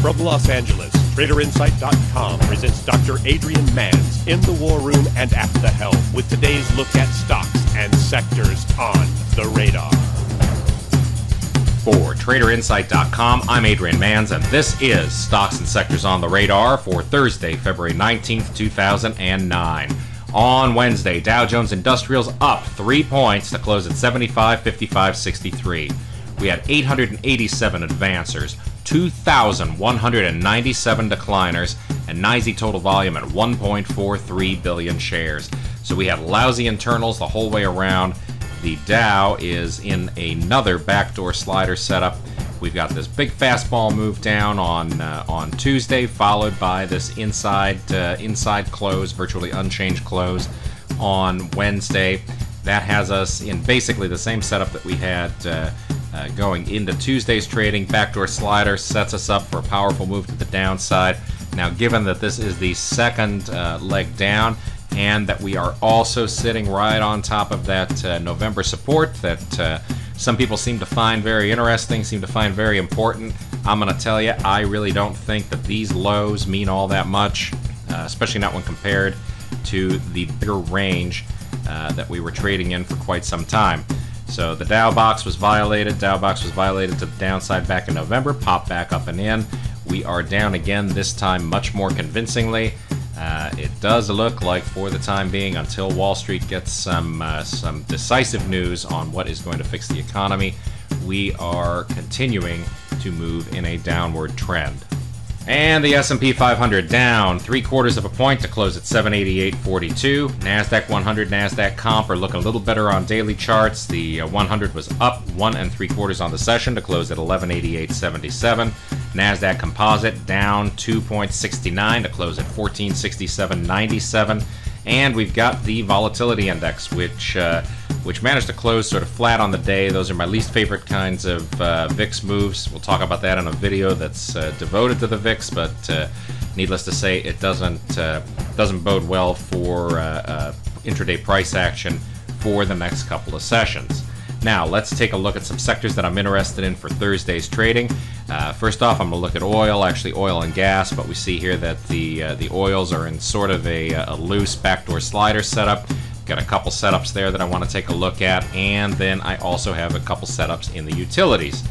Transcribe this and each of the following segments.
From Los Angeles, TraderInsight.com presents Dr. Adrian Manz in the war room and at the helm with today's look at stocks and sectors on the radar. For TraderInsight.com, I'm Adrian Manz, and this is Stocks and Sectors on the Radar for Thursday, February 19th, 2009. On Wednesday, Dow Jones Industrials up 3 points to close at 75.55.63. We had 887 advancers, 2,197 decliners, and NYSE total volume at 1.43 billion shares. So we had lousy internals the whole way around. The Dow is in another backdoor slider setup. We've got this big fastball move down on Tuesday, followed by this inside close, virtually unchanged close on Wednesday. That has us in basically the same setup that we had going into Tuesday's trading. Backdoor slider sets us up for a powerful move to the downside. Now, given that this is the second leg down, and that we are also sitting right on top of that November support that some people seem to find very interesting, seem to find very important. I'm going to tell you, I really don't think that these lows mean all that much, especially not when compared to the bigger range that we were trading in for quite some time. So the Dow box was violated. Dow box was violated to the downside back in November, popped back up and in. We are down again, this time much more convincingly. It does look like, for the time being, until Wall Street gets some decisive news on what is going to fix the economy, we are continuing to move in a downward trend. And the S&P 500 down 3/4 of a point to close at 788.42. NASDAQ 100, NASDAQ Comp are looking a little better on daily charts. The 100 was up 1 3/4 on the session to close at 1188.77. NASDAQ Composite down 2.69 to close at 1467.97. And we've got the Volatility Index, which managed to close sort of flat on the day. Those are my least favorite kinds of VIX moves. We'll talk about that in a video that's devoted to the VIX, but needless to say, it doesn't bode well for intraday price action for the next couple of sessions. Now, let's take a look at some sectors that I'm interested in for Thursday's trading. First off, I'm going to look at oil, actually oil and gas, but we see here that the oils are in sort of a loose backdoor slider setup. Got a couple setups there that I want to take a look at, and then I also have a couple setups in the utilities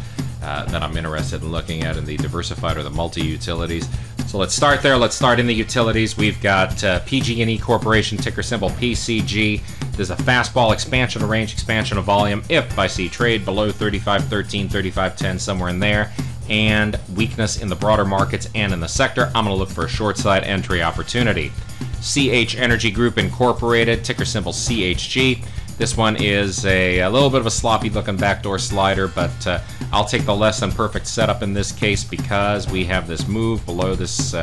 that I'm interested in looking at in the diversified or the multi-utilities. So let's start there. Let's start in the utilities. We've got PG&E Corporation, ticker symbol PCG. There's a fastball expansion of range, expansion of volume. If I see trade below 35.13, 35.10, somewhere in there, and weakness in the broader markets and in the sector, I'm going to look for a short side entry opportunity. CH Energy Group Incorporated, ticker symbol CHG. This one is a little bit of a sloppy looking backdoor slider, but I'll take the less than perfect setup in this case because we have this move below this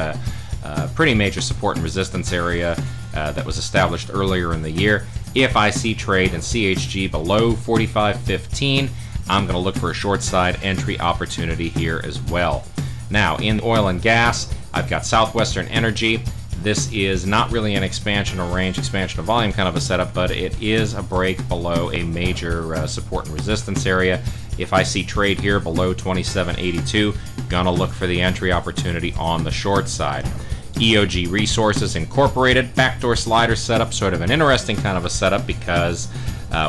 pretty major support and resistance area that was established earlier in the year. If I see trade in CHG below 45.15, I'm going to look for a short side entry opportunity here as well. Now, in oil and gas, I've got Southwestern Energy. This is not really an expansion of range, expansion of volume kind of a setup, but it is a break below a major support and resistance area. If I see trade here below 27.82, gonna look for the entry opportunity on the short side. EOG Resources Incorporated, backdoor slider setup, sort of an interesting kind of a setup because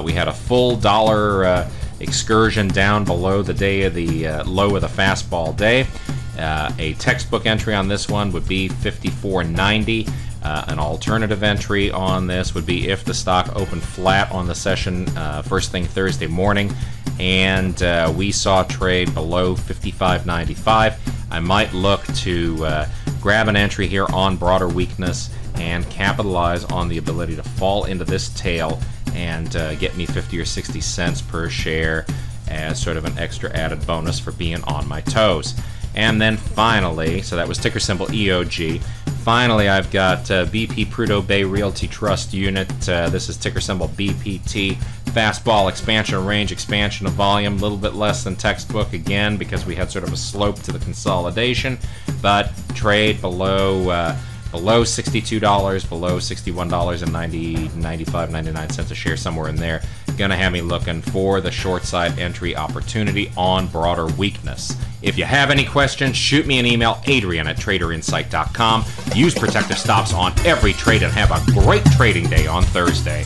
we had a full dollar excursion down below the day of the low of the fastball day. A textbook entry on this one would be 54.90. An alternative entry on this would be if the stock opened flat on the session first thing Thursday morning and we saw trade below 55.95. I might look to grab an entry here on broader weakness and capitalize on the ability to fall into this tail and get me 50 or 60 cents per share as sort of an extra added bonus for being on my toes. And then finally, so that was ticker symbol EOG. Finally, I've got BP Prudhoe Bay Realty Trust Unit. This is ticker symbol BPT. Fastball expansion of range, expansion of volume, a little bit less than textbook again because we had sort of a slope to the consolidation, but trade below $62, below $61.90, 95, 99 cents a share, somewhere in there. gonna have me looking for the short side entry opportunity on broader weakness. If you have any questions, shoot me an email, adrian@traderinsight.com. Use protective stops on every trade and have a great trading day on Thursday.